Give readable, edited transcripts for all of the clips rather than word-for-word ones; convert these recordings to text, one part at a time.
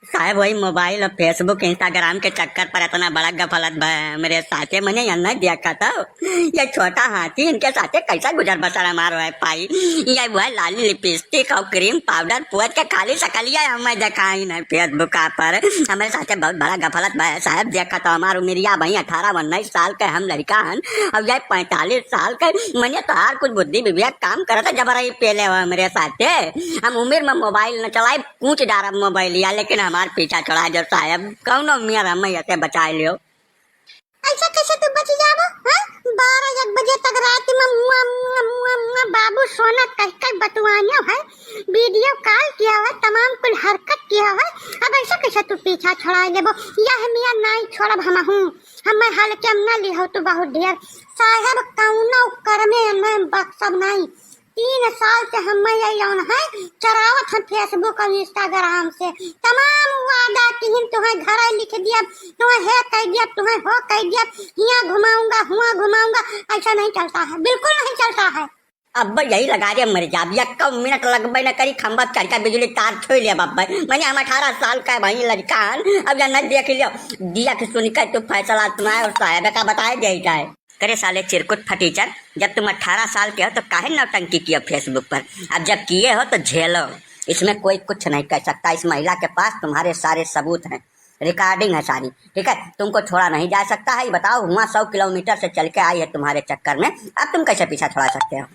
साहब वही मोबाइल और फेसबुक इंस्टाग्राम के चक्कर पर इतना बड़ा गफलत मेरे साथे मैंने यहाँ देखा था। ये छोटा हाथी इनके साथे कैसा गुजर बसर हमारो है पाई। ये वो लाली लिपस्टिक और क्रीम पाउडर पुअत के खाली सकलिया हमें दिखाई नहीं फेसबुक पर। हमारे साथे बहुत बड़ा गफलत साहब देखा तो हमारो मिरिया भाई 18-19 साल के हम लड़का हन अब ये 45 साल के मैंने तो हर कुछ बुद्धि विवेक काम करा था जब रही पहले हुआ मेरे साथे। हम उम्र में मोबाइल न चलाए पूछ डारा मोबाइल लिया लेकिन हमारे पीछा चढ़ा जो साहब कौनो मेरा मैं ऐसे बचा लियो। ऐसा कैसे तू बच जाबो? 12-1 बजे तक रात में बाबू सोना कह बतवानियो है, वीडियो कॉल किया है, तमाम कुल हरकत किया है। अब ऐसा कैसे तू पीछा छुड़ा लेबो? यह मियां नहीं छोड़ब हम हाल के हम ना लिहो तू बहुत ढेर साहब कौनो करमे न बक्सब नहीं। 3 साल से हम यौन है चरावत हम फेसबुक और इंस्टाग्राम से तमाम वादा की तुम्हें घर लिख दिया, तुम्हें है कह दिया, तुम्हें हो कह दिया, यहाँ घुमाऊंगा हुआ घुमाऊंगा। ऐसा नहीं चलता है, बिल्कुल नहीं चलता है। अब यही लगा दे मर जा कब मिनट लगबे न करी खंबा चढ़ बिजली तार छोड़ लिया बाबा। मैंने हम 18 साल का भाई लड़का अब न देख लियो दिया कि सुनकर तू फैसला तुम्हारे और साहब का बताए दे जाए करे साले चिरकुट फटीचर। जब तुम 18 साल के हो तो काहे नौटंकी किया फेसबुक पर, अब जब किए हो तो झेलो, इसमें कोई कुछ नहीं कर सकता। इस महिला के पास तुम्हारे सारे सबूत हैं, रिकॉर्डिंग है सारी, ठीक है। तुमको छोड़ा नहीं जा सकता है। बताओ हुआ 100 किलोमीटर से चल के आई है तुम्हारे चक्कर में, अब तुम कैसे पीछा छोड़ा सकते हो?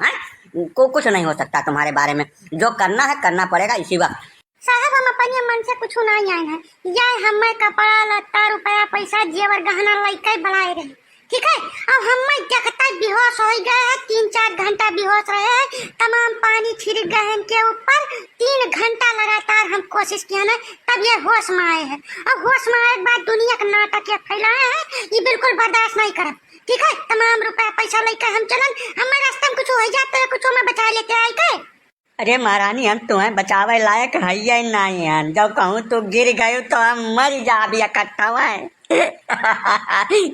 को कुछ नहीं हो सकता तुम्हारे बारे में, जो करना है करना पड़ेगा इसी वक्त। साहब हम अपने मन से कुछ नहीं आए हैं, यह हमें कपड़ा लत्ता रुपया पैसा जेवर गहना लइका बढ़ाए रहे, ठीक है। अब हम देखता बेहोश हो गए हैं, 3-4 घंटा बेहोश रहे हैं, तमाम पानी छिड़क गए हैं के ऊपर। 3 घंटा लगातार हम कोशिश किया ना तब ये होश में आए हैं। अब होश में आए के बाद दुनिया का नाटक ये फैलाए हैं, ये बिल्कुल बर्दाश्त नहीं करब, ठीक है। तमाम रुपया पैसा लेकर हम चलन, हमारे रास्ते में कुछ हो जाते है, कुछ में बचा लेते आए के। अरे महारानी हम तुम्हें बचावे लायक है या नहीं है, जब कहूँ तो गिर गए तो हम मर जा भी इकट्ठा है।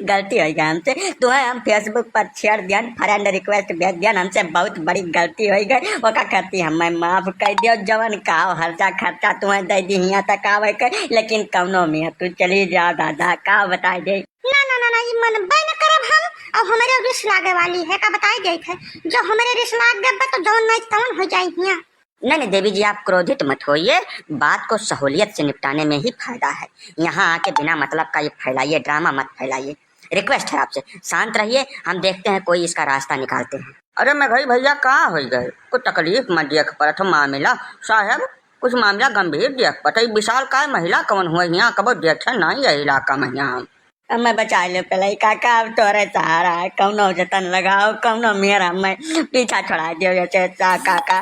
गलती हो गई हमसे, तुम्हें हम फेसबुक पर छेड़ दिया, फ्रेंड रिक्वेस्ट भेज दिया, हमसे बहुत बड़ी गलती हो गई। वो क्या करती हमें माफ कर दियो, जवन का हर्जा खर्चा तुम्हें दे दी यहाँ तक आवे कर, लेकिन कौनो में तू चली जा दादा का बताए दे। ना ना ना ना ये मन बन करब हम, अब हमारे रिश्त लागे वाली है का बताए गई थे, जो हमारे रिश्त लाग गए तो जौन नहीं तौन हो जाए यहाँ। नहीं देवी जी आप क्रोधित मत होइए, बात को सहूलियत से निपटाने में ही फायदा है। यहाँ आके बिना मतलब का ये फैलाइए, ड्रामा मत फैलाइए, रिक्वेस्ट है आपसे, शांत रहिए, हम देखते हैं कोई इसका रास्ता निकालते हैं। अरे मैं भाई भैया कहाँ हो गए, कुछ तकलीफ मत देख पड़ा मामला साहब, कुछ मामला गंभीर देख पता, विशाल का महिला कौन हुआ यहाँ कबो देखे नहीं है इलाका में। यहाँ अब मैं बचा लो पहले काका, अब तोरे सहारा है, कौनो जतन लगाओ, कौनो मेरा मैं पीछा छोड़ा दियो जैसे काका।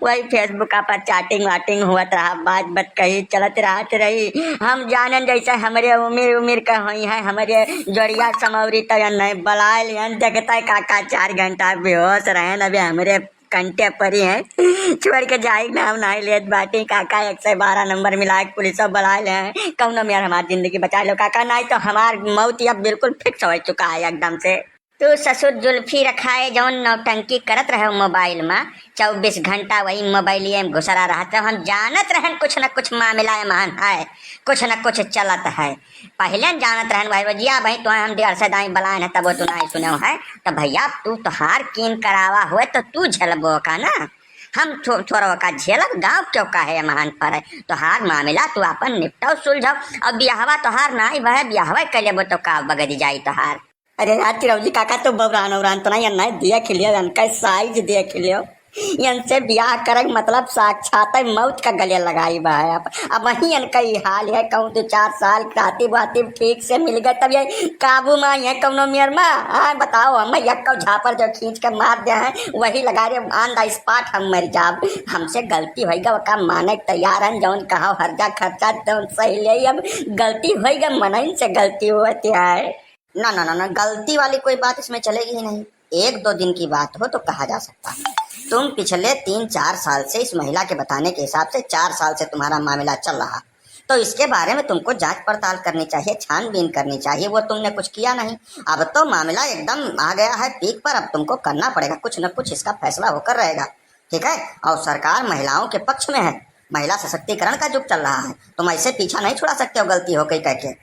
वही फेसबुक पर चैटिंग वाटिंग हुआ रहा, बात बात कही चलत रहत रही। हम जानन जैसे हमारे उम्र का हुई है, हमारे जोड़िया समौरी तय नहीं बलाए देखता काका 4 घंटा बेहोश रहे, अभी हमारे कंटे परी है छोड़ के जाए नाम नहीं लेत बाटी काका। 112 नंबर मिला पुलिस बुला ले कौन मेरा हमारी जिंदगी बचा लो काका, नहीं तो हमारी मौत अब बिल्कुल फिक्स हो चुका है एकदम से। तू ससुर जुल्फी रखाए जौन नौटंकी करत रहे मोबाइल में 24 घंटा वही मोबाइलिए में घुसरा रहता, हम जानत रहन कुछ न कुछ मामला मान है, कुछ न कुछ चलत है। पहले जानत रहन भाई भजिया भाई तुम्हें हम 1.5 से दाई बलाए है तब तू नहीं सुने है, तो भैया तू तो हार कीन करावा हुए तो तू झलबो का ना, हम छोरो का झेलब गाँव क्यों का है महान पर है। तो हार मामला तू अपन निपटाओ सुलझाओ, अब ब्याहवा तो हार नहीं वह ब्याहवा कर लेबो तो का बगद जाई तो हार। अरे यार चिरौजी काका तो बबरान उबरान तो नहीं देख लियो, इनका साइज देख लियो, इनसे ब्याह करे मतलब साक्षात मौत का गले लगाई बा है। अब वही इनका ही हाल है, कहूँ तो 4 साल खाती बाती ठीक से मिल गए तब ये काबू में है कौनो मेर में। हाँ बताओ हम यक्का झापर जो खींच के मार दे हैं वही लगा रहे ऑन द स्पॉट हम मर जाब, हमसे गलती होगा का माने तैयार है, जौन कहा हर्जा खर्चा तो सही ले, अब गलती होगा मन से गलती होती है। ना ना ना ना गलती वाली कोई बात इसमें चलेगी ही नहीं, 1-2 दिन की बात हो तो कहा जा सकता है। तुम पिछले 3-4 साल से इस महिला के बताने के हिसाब से 4 साल से तुम्हारा मामला चल रहा, तो इसके बारे में तुमको जांच पड़ताल करनी चाहिए, छानबीन करनी चाहिए, वो तुमने कुछ किया नहीं। अब तो मामला एकदम आ गया है पीक पर, अब तुमको करना पड़ेगा, कुछ न कुछ इसका फैसला होकर रहेगा, ठीक है। और सरकार महिलाओं के पक्ष में है, महिला सशक्तिकरण का युग चल रहा है, तुम ऐसे पीछा नहीं छुड़ा सकते हो गलती हो गई कह के।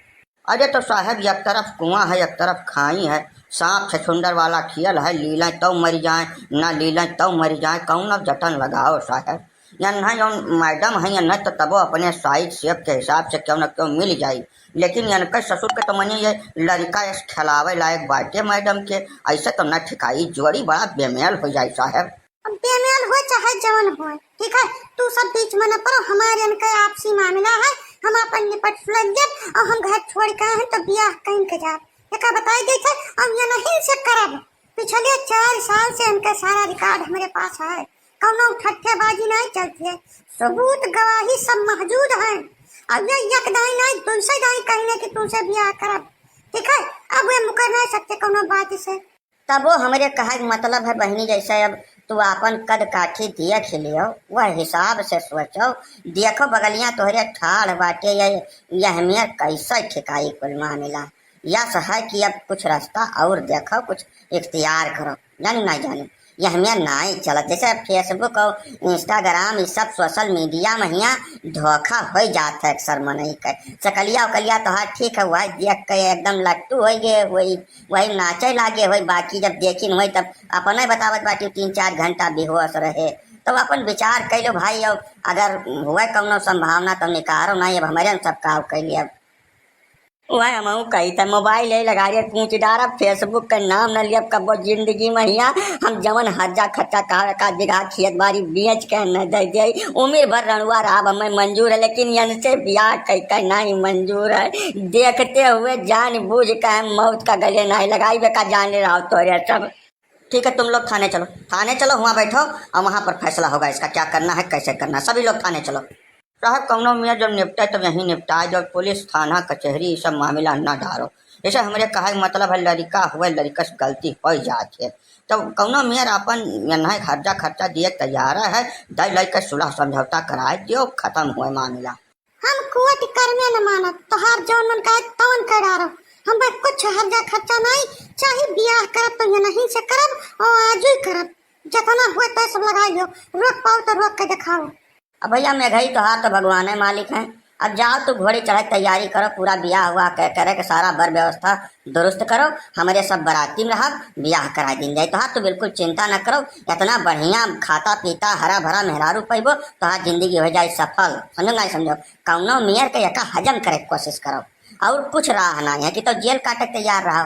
अरे तो साहब एक तरफ कुआं है एक तरफ खाई है, सांप छछुंदर वाला खियल है, लीलें तो मर जाए ना लीलें तो मर जाए, कौन अब जतन लगाओ साहब। या न जो मैडम है या न तो तबो अपने साइड शेप के हिसाब से क्यों न क्यों मिल जाई, लेकिन इनके ससुर के तो मनी ये लड़का खिलावे लायक बाटे मैडम के, ऐसे तो न ठिकाई, जोड़ी बड़ा बेमेल हो जाए साहब। अब बेमेल हो चाहे जवन हो, ठीक है, तू सब बीच में न पड़ो, हमारे इनका आपसी मामला है, हम अपन निपट लेंगे और हम घर छोड़ के हैं तो ब्याह कहीं के जा का बताई गई थे, हम ये नहीं से करब। पिछले 4 साल से इनका सारा रिकॉर्ड हमारे पास है, कौनो ठट्ठेबाजी नहीं चलती है, सबूत गवाही सब मौजूद है। अब ये एक दाई नहीं दूसरे दाई कहने की तुमसे ब्याह करब, ठीक है, अब वे मुकर नहीं सकते कोनो बात से। तब वो हमारे कहा मतलब है बहनी जैसे अब तू अपन कद काठी देख लियो, वह हिसाब से सोचो, देखो बगलियां तोहरे ठाड़ बाटे यह हमें कैसे ठिकाई कुल मामला, यह है कि अब कुछ रास्ता और देखो, कुछ इख्तियार करो, जानी नहीं जानी यह हमें नहीं चलत। जैसे फेसबुक और इंस्टाग्राम ये सब सोशल मीडिया में यहाँ धोखा हो जाता है अक्सर मनई कर सकलिया उकलिया तो हाँ ठीक है, वही देख के एकदम लट्टू हो गए, वही नाचे लागे हो, बाकी जब देखी हुई तब अपने बतावत बाटी 3-4 घंटा बेहोश रहे, तो अपन विचार कैलो भाई, अब अगर हुआ कौनो संभावना तो निकारो नहीं, अब हमारे सब काम कैलिए। अब वह हम कही था मोबाइल है लगा रहे पूछ डारा, फेसबुक का नाम न लिया कब जिंदगी में यहाँ हम जमन हजा खर्चा का जगह खेत बाड़ी बेच के न दे दे, उम्र भर रणुआ रहा हमें मंजूर है, लेकिन इनसे ब्याह कहीं नहीं मंजूर है, देखते हुए जान बूझ के मौत का गले नहीं लगाई बेका जान ले रहा हो तो सब। ठीक है तुम लोग थाने चलो वहाँ बैठो और वहाँ पर फैसला होगा इसका क्या करना है कैसे करना है, सभी लोग थाने चलो। साहब कौनो में जब निपटाए तब यहीं निपटाए, जब पुलिस थाना कचहरी ये सब मामला न डारो, जैसे हमारे कहा मतलब है लड़का हुआ लड़का से गलती हो जाती है, तो कौनो मेयर अपन यहाँ खर्चा खर्चा दिए तैयार है, दई लड़का सुलह समझौता कराए दियो, खत्म हुआ मामला। हम कोर्ट करने न मानत, तोहार जौन मन कहे तौन करारो, हम कुछ हर्जा खर्चा नहीं, चाहे ब्याह करब तो ये नहीं से करब और आज ही करब, जितना हुए तो सब लगाइयो, रोक पाओ तो रोक के दिखाओ। अब भैया मेघई तोहार तो भगवान है मालिक हैं, अब जाओ तो घोड़ी चढ़े तैयारी करो, पूरा ब्याह हुआ करे के सारा बर व्यवस्था दुरुस्त करो, हमारे सब बराती में रहा ब्याह करा दिन जाए, तोहार तो बिल्कुल चिंता न करो, इतना बढ़िया खाता पीता हरा भरा मेहरारू पैबो तोहार जिंदगी हो जाए सफल, समझो नहीं समझो, कौनो मेयर के यका हजम करे कोशिश करो, और कुछ राह नहीं है कि तो जेल काटे तैयार रहो।